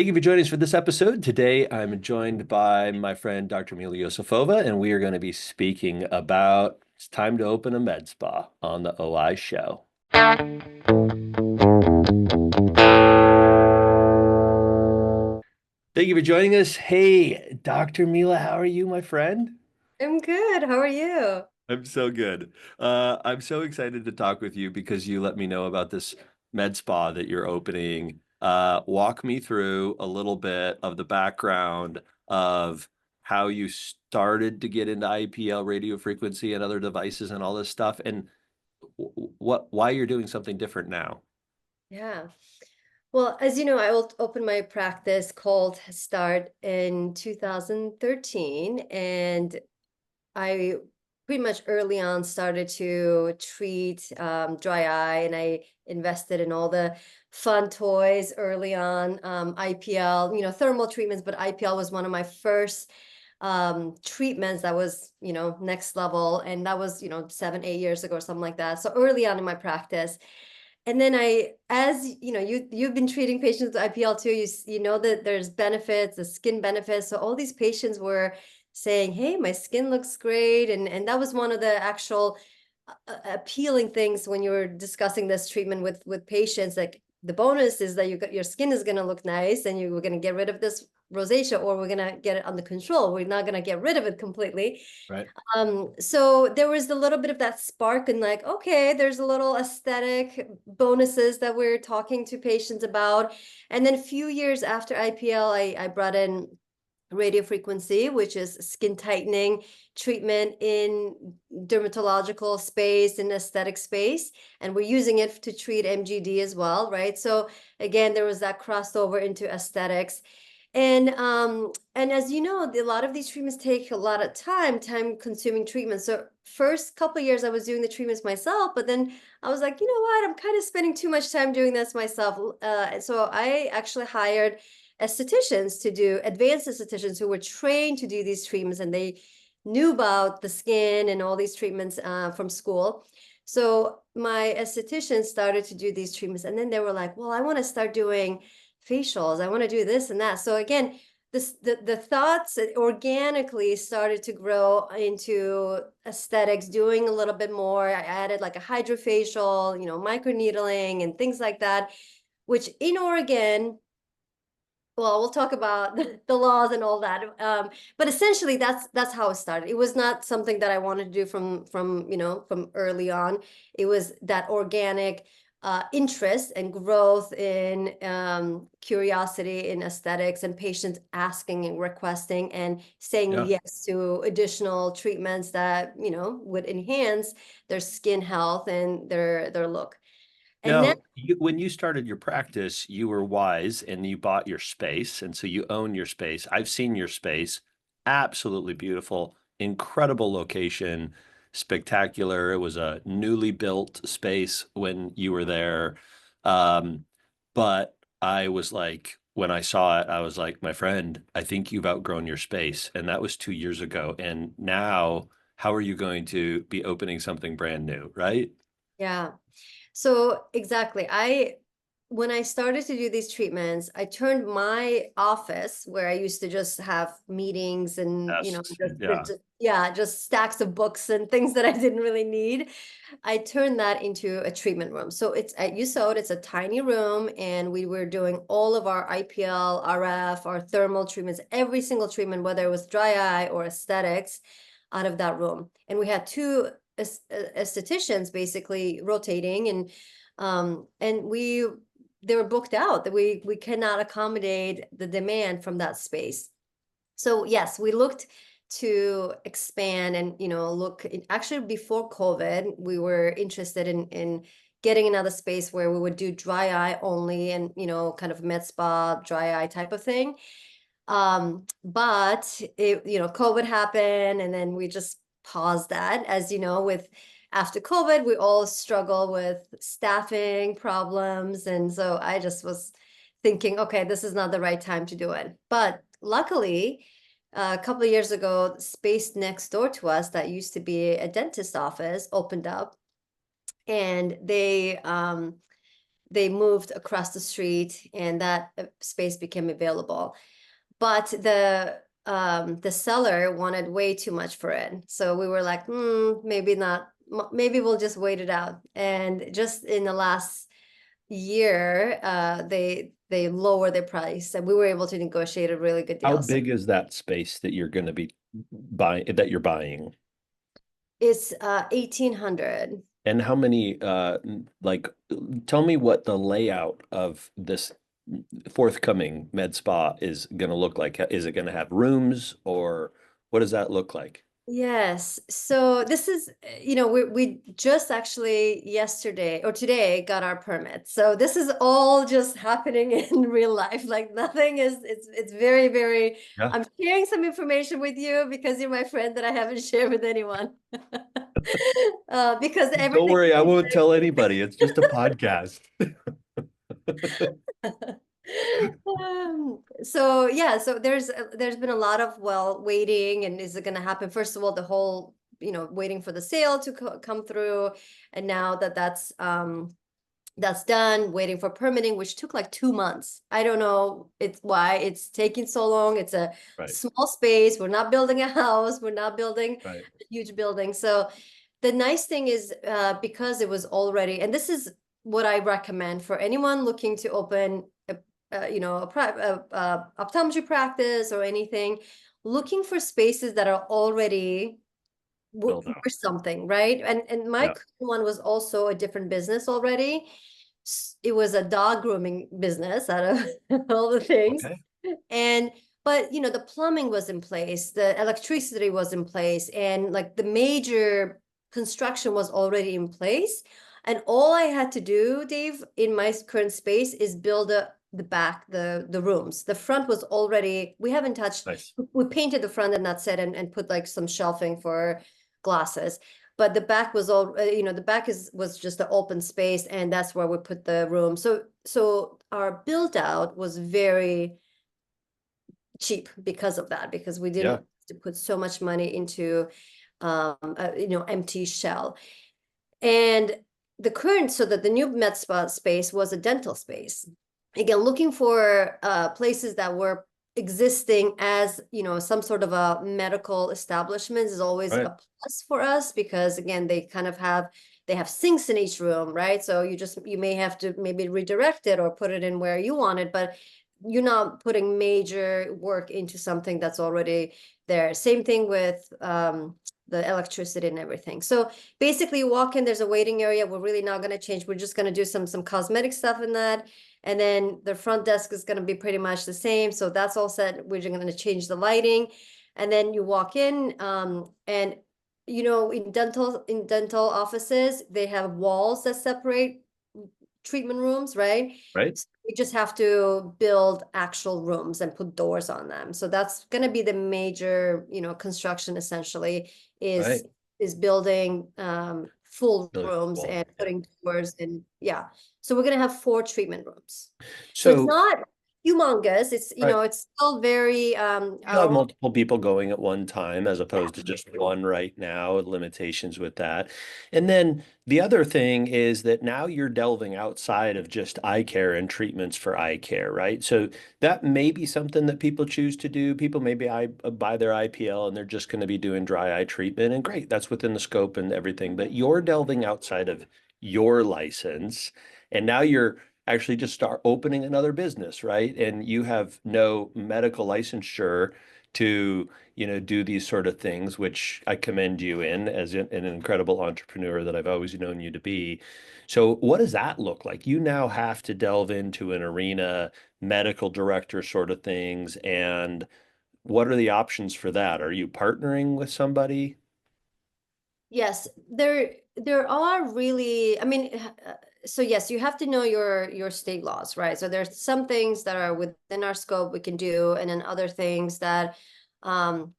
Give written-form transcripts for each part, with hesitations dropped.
Thank you for joining us for this episode. Today, I'm joined by my friend Dr. Mila Ioussifova, and we are going to be speaking about it's time to open a med spa on the OI show. Thank you for joining us. Hey, Dr. Mila, how are you, my friend? I'm good. How are you? I'm so good. I'm so excited to talk with you because you let me know about this med spa that you're opening. Walk me through a little bit of the background of how you started to get into IPL radio frequency and other devices and all this stuff, and why you're doing something different now. Yeah. Well, as you know, opened my practice called Start in 2013, and I pretty much early on started to treat dry eye, and I invested in all the fun toys early on. IPL, thermal treatments, but IPL was one of my first treatments that was, next level, and that was, 7, 8 years ago or something like that. So early on in my practice. And then as you know, you've been treating patients with IPL too. You know that there's benefits, the skin benefits. So all these patients were saying, "Hey, my skin looks great," and that was one of the actual appealing things when you were discussing this treatment with patients. Like the bonus is that your skin is going to look nice, and you're going to get rid of this rosacea, or we're going to get it under control. We're not going to get rid of it completely. Right. So there was a little bit of that spark, and like, okay, there's a little aesthetic bonuses that we're talking to patients about. And then a few years after IPL, I brought in radio frequency, which is skin tightening treatment in dermatological space and aesthetic space. And we're using it to treat MGD as well, right? So again, there was that crossover into aesthetics. And as you know, a lot of these treatments take a lot of time consuming treatments. So first couple of years I was doing the treatments myself, but then I was like, you know what, I'm kind of spending too much time doing this myself. And so I actually hired estheticians to do advanced estheticians who were trained to do these treatments, and they knew about the skin and all these treatments from school. So my estheticians started to do these treatments, and then they were like, well, I want to start doing facials. I want to do this and that. So again, the thoughts organically started to grow into aesthetics, doing a little bit more. I added like a hydrofacial, microneedling and things like that, which in Oregon, well, we'll talk about the laws and all that. But essentially, that's how it started. It was not something that I wanted to do from early on. It was that organic interest and growth in curiosity in aesthetics, and patients asking and requesting and saying Yeah. yes to additional treatments that would enhance their skin health and their look. And now, Now, when you started your practice, you were wise and you bought your space. And so you own your space. I've seen your space. Absolutely beautiful, incredible location, spectacular. It was a newly built space when you were there. Um, but I was like, when I saw it, I was like, my friend, I think you've outgrown your space. And that was 2 years ago. And now, how are you going to be opening something brand new, right? yeah. So exactly. When I started to do these treatments, I turned my office where I used to just have meetings and, Best. Yeah. just stacks of books and things that I didn't really need. I turned that into a treatment room. So you saw it, it's a tiny room, and we were doing all of our IPL, RF, our thermal treatments, every single treatment, whether it was dry eye or aesthetics, out of that room. And we had two estheticians basically rotating, and they were booked out, that we cannot accommodate the demand from that space. So yes, we looked to expand and actually before COVID, we were interested in getting another space where we would do dry eye only, and kind of med spa dry eye type of thing. But COVID happened, and then we just paused that. As you know, with after COVID, we all struggle with staffing problems. And so I just was thinking, okay, this is not the right time to do it. But luckily, a couple of years ago, the space next door to us that used to be a dentist office opened up, and they moved across the street, and that space became available. But the seller wanted way too much for it, so we were like, maybe not. Maybe we'll just wait it out. And just in the last year, they lowered their price, and we were able to negotiate a really good How deal. So big is that space that you're going to be buying, that you're buying? it's 1,800. And how many, like, tell me what the layout of this forthcoming med spa is going to look like. Is it going to have rooms, or what does that look like? Yes. So this is, we just actually yesterday or today got our permit. So this is all just happening in real life. Like nothing is, it's very, very, Yeah. I'm sharing some information with you because you're my friend that I haven't shared with anyone. Because Don't everything worry, I is won't tell anybody. It's just a podcast. so yeah, so there's been a lot of waiting, and is it going to happen? First of all, the whole waiting for the sale to come through, and now that that's done, waiting for permitting, which took like 2 months. I don't know it's why it's taking so long. It's a Right, small space. We're not building a house. We're not building right, a huge building. So the nice thing is, because it was already, and this is what I recommend for anyone looking to open optometry practice or anything, looking for spaces that are already build out. for something, right? And my Yeah. current one was also a different business already. It was a dog grooming business out of all the things. Okay. And but the plumbing was in place, the electricity was in place, and like the major construction was already in place. And all I had to do, Dave, in my current space is build the back, the rooms. The front was already, we haven't touched, Nice. we painted the front and that's it, and put like some shelving for glasses. But the back was all, the back was just an open space, and that's where we put the room. So our build out was very cheap because of that, because we didn't Yeah. have to put so much money into empty shell. And so that the new med spa space was a dental space. Again, looking for places that were existing as some sort of a medical establishment is always Right. a plus for us, because again they have sinks in each room, right? So you may have to maybe redirect it or put it in where you want it, but you're not putting major work into something that's already there. Same thing with the electricity and everything. So basically you walk in, there's a waiting area. We're really not going to change. We're just going to do some cosmetic stuff in that. And then the front desk is going to be pretty much the same. So that's all set. We're just going to change the lighting. And then you walk in, and in dental offices, they have walls that separate treatment rooms, right? Right. So we just have to build actual rooms and put doors on them. So that's going to be the major, construction essentially, is Right. is building full Building rooms wall. and Yeah. putting doors in. Yeah. So we're going to have 4 treatment rooms. So it's So, not humongous. It's, right. it's still very You have our own. multiple people going at one time as opposed to just one right now, limitations with that. And then the other thing is that now you're delving outside of just eye care and treatments for eye care, right? So that may be something that people choose to do. People maybe buy their IPL and they're just going to be doing dry eye treatment. And great, that's within the scope and everything. But you're delving outside of your license. And now you're actually just start opening another business, right? And you have no medical licensure to, do these sort of things, which I commend you in as an incredible entrepreneur that I've always known you to be. So what does that look like? You now have to delve into an arena, medical director sort of things. And what are the options for that? Are you partnering with somebody? Yes, there are really, I mean, so yes, you have to know your state laws, right? So there's some things that are within our scope we can do, and then other things that, so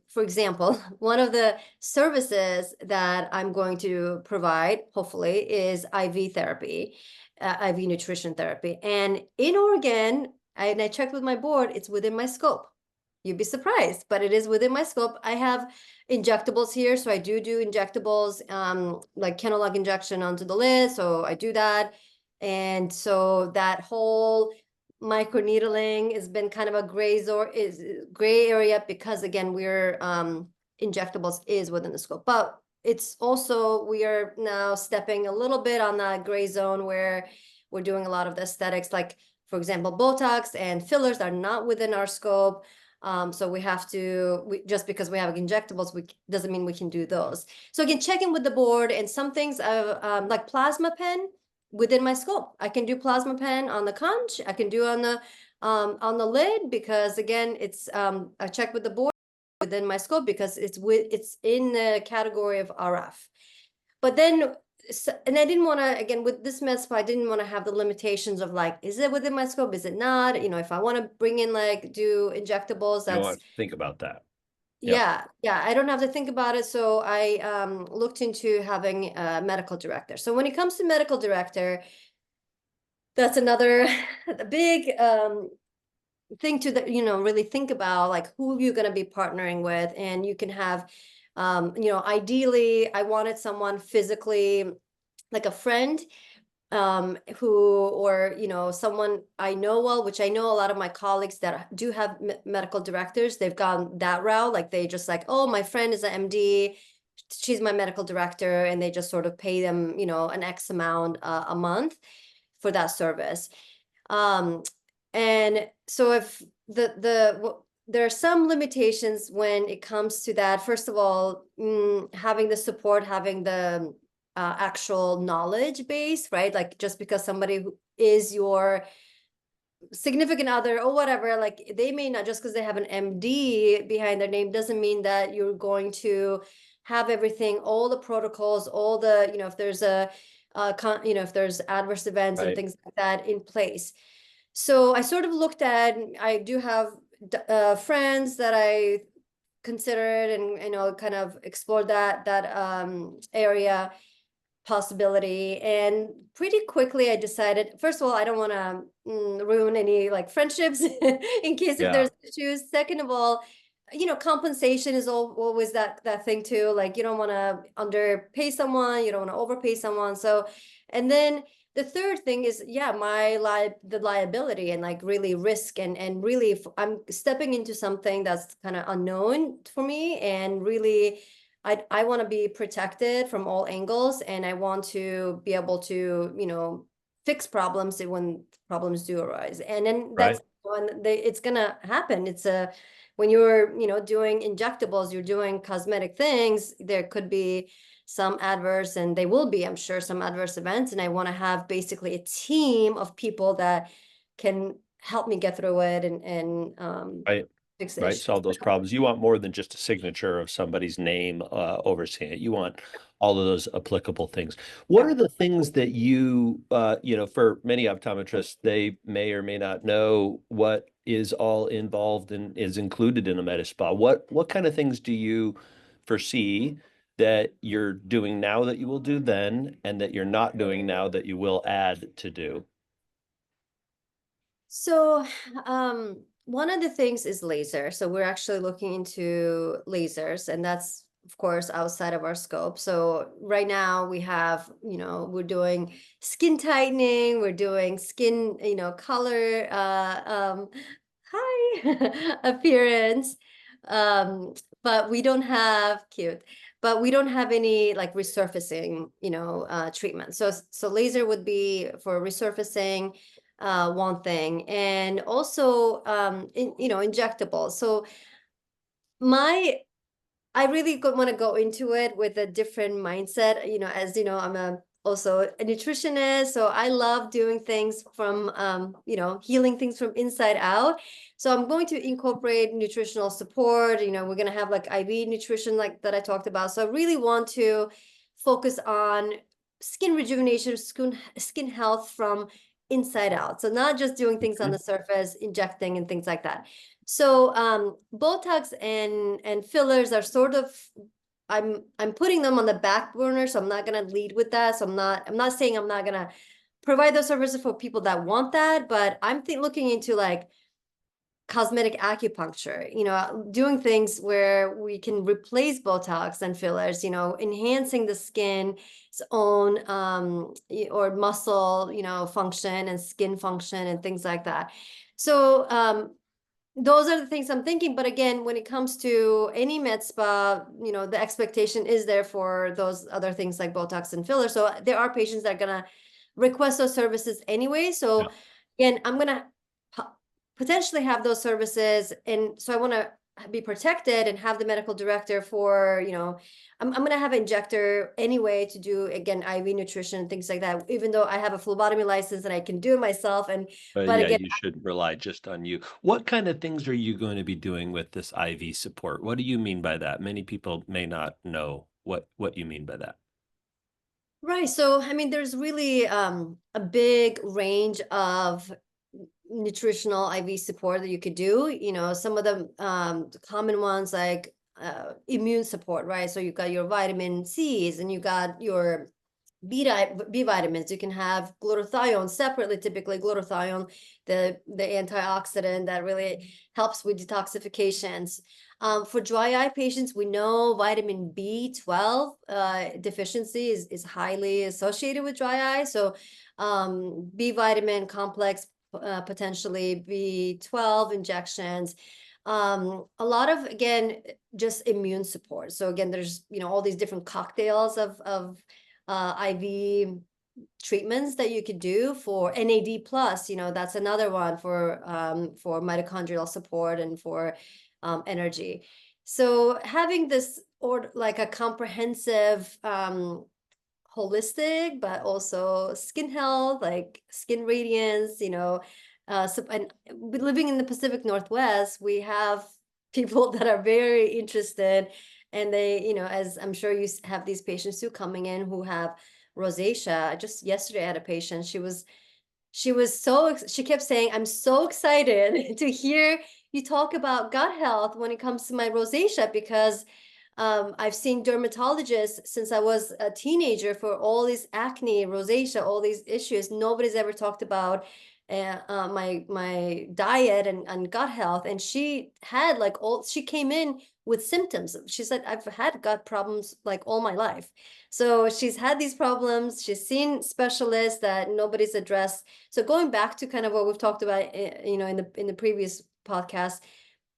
for example, one of the services that I'm going to provide, hopefully, is IV therapy, IV nutrition therapy. And in Oregon, and I checked with my board, it's within my scope. You'd be surprised, but it is within my scope. I have injectables here, so I do injectables, like Kenalog injection onto the lid, so I do that. And so that whole microneedling has been kind of a gray area because again, we're injectables is within the scope, but it's also we are now stepping a little bit on that gray zone where we're doing a lot of the aesthetics, like for example, Botox and fillers are not within our scope. So we have to, just because we have injectables, doesn't mean we can do those. So again, checking with the board, and some things like plasma pen within my scope. I can do plasma pen on the conch. I can do on the lid, because again, it's I check with the board within my scope because it's in the category of RF. But then, and I didn't want to, again, with this med spa, I didn't want to have the limitations of like, is it within my scope? Is it not? You know, if I want to bring in like do injectables, You don't that's want to think about that. Yep. yeah, I don't have to think about it. So I looked into having a medical director. So when it comes to medical director, that's another big thing to really think about, like who you're going to be partnering with. And you can have ideally I wanted someone physically, like a friend, who, or someone I know well, which I know a lot of my colleagues that do have medical directors, they've gone that route. Like they just like, oh, my friend is an MD, she's my medical director, and they just sort of pay them an X amount a month for that service. And so if there are some limitations when it comes to that. First of all, having the support, having the actual knowledge base, right? Like just because somebody who is your significant other or whatever, like they may not, just because they have an MD behind their name doesn't mean that you're going to have everything, all the protocols, all the, if there's if there's adverse events and Right. things like that in place. So I sort of looked at, I do have friends that I considered and kind of explored that area possibility. And pretty quickly I decided, first of all, I don't want to ruin any like friendships in case if Yeah. there's issues. Second of all, compensation is always that thing too. Like you don't want to underpay someone, you don't want to overpay someone. So, and then the third thing is, yeah, the liability and like really risk, and really if I'm stepping into something that's kind of unknown for me, and really I want to be protected from all angles, and I want to be able to fix problems when problems do arise. And then that's Right. when it's gonna happen. It's when you're doing injectables, you're doing cosmetic things, there could be some adverse, and they will be, I'm sure, some adverse events, and I want to have basically a team of people that can help me get through it and Right. fix the Right. issues. Solve those problems. You want more than just a signature of somebody's name overseeing it. You want all of those applicable things. What Yeah. are the things that for many optometrists, they may or may not know what is all involved and is included in a med spa. What kind of things do you foresee that you're doing now that you will do then, and that you're not doing now that you will add to do? So, one of the things is laser. So we're actually looking into lasers, and that's of course outside of our scope. So right now we have, we're doing skin tightening, we're doing skin, color, hi, appearance. Um, but we don't have cute, but we don't have any like resurfacing, treatment. So laser would be for resurfacing, one thing, and also injectables. So my I really want to go into it with a different mindset. As I'm also a nutritionist, so I love doing things from healing things from inside out. So I'm going to incorporate nutritional support. We're going to have like IV nutrition, like that I talked about. So I really want to focus on skin rejuvenation, skin health from inside out. So not just doing things on Mhm. the surface, injecting and things like that. So Botox and fillers are sort of, I'm putting them on the back burner, so I'm not gonna lead with that. So I'm not saying I'm not gonna provide those services for people that want that, but I'm looking into like cosmetic acupuncture, doing things where we can replace Botox and fillers, enhancing the skin's own or muscle, function and skin function and things like that. So those are the things I'm thinking. But again, when it comes to any med spa, the expectation is there for those other things like Botox and filler. So there are patients that are gonna request those services anyway. Yeah. So again, I'm gonna potentially have those services, and so I want to be protected and have the medical director for, I'm going to have an injector anyway to do, again, IV nutrition and things like that, even though I have a phlebotomy license and I can do it myself. But Yeah, again, you shouldn't rely just on you. What kind of things are you going to be doing with this IV support? What do you mean by that? Many people may not know what you mean by that. right. So, I mean, there's really a big range of nutritional IV support that you could do. Some of the common ones like immune support, right? So you got your vitamin C's and you got your B vitamins. You can have glutathione separately, typically glutathione, the antioxidant that really helps with detoxifications. For dry eye patients, we know vitamin B12 deficiency is highly associated with dry eye. So B vitamin complex, potentially B12 injections. A lot of, again, just immune support. So again, there's, all these different cocktails of IV treatments that you could do for NAD plus, that's another one for mitochondrial support and for energy. So having this, or like a comprehensive holistic, but also skin health, like skin radiance, so, and living in the Pacific Northwest, we have people that are very interested, and they, as I'm sure you have these patients who coming in who have rosacea. Just yesterday I had a patient, she kept saying, I'm so excited to hear you talk about gut health when it comes to my rosacea, because I've seen dermatologists since I was a teenager for all these acne, rosacea, all these issues. Nobody's ever talked about my diet and gut health. And she had she came in with symptoms. She said, I've had gut problems like all my life. So she's had these problems. She's seen specialists that nobody's addressed. So going back to kind of what we've talked about, in the previous podcast,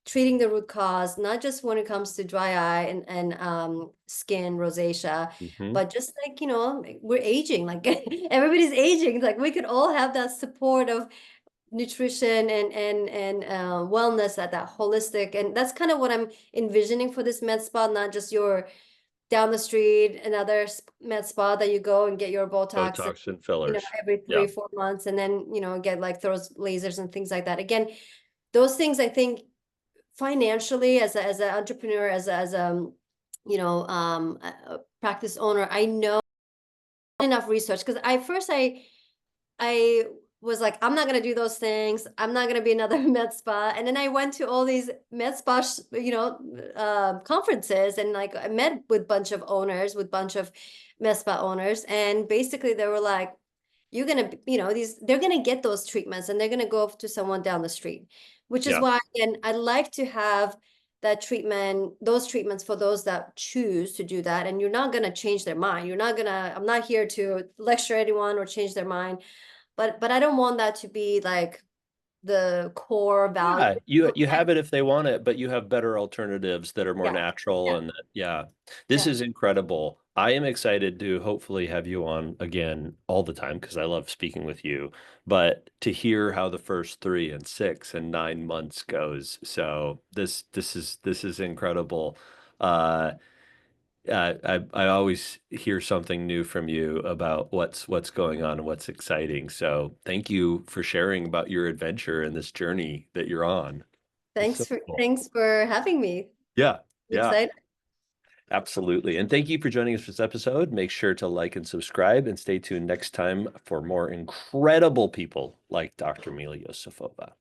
treating the root cause, not just when it comes to dry eye and skin rosacea, Hmm. but just like, we're aging, like everybody's aging. Like we could all have that support of nutrition and wellness at that holistic. And that's kind of what I'm envisioning for this med spa, not just your down the street, another med spa that you go and get your Botox, and, Botox and fillers. every Yeah. 3-4 months, and then, get like those lasers and things like that. Again, those things I think financially, as an entrepreneur, as a a practice owner, I know enough research, because I was like, I'm not gonna do those things. I'm not gonna be another med spa. And then I went to all these med spa, conferences, and like I met with bunch of owners, with bunch of med spa owners, and basically they were like, you're gonna, they're gonna get those treatments, and they're gonna go to someone down the street, which is Yeah. why, again, I like to have those treatments for those that choose to do that. And you're not gonna change their mind. I'm not here to lecture anyone or change their mind, but I don't want that to be like the core value. Yeah, you have it if they want it, but you have better alternatives that are more Yeah, natural yeah, and that, yeah. This yeah. is incredible. I am excited to hopefully have you on again all the time because I love speaking with you, but to hear how the first 3 and 6 and 9 months goes. So this is incredible. Uh I always hear something new from you about what's going on and what's exciting. So thank you for sharing about your adventure and this journey that you're on. It's so cool. Thanks for having me. Yeah, I'm yeah, excited. absolutely. And thank you for joining us for this episode. Make sure to like and subscribe and stay tuned next time for more incredible people like Dr. Mila Ioussifova.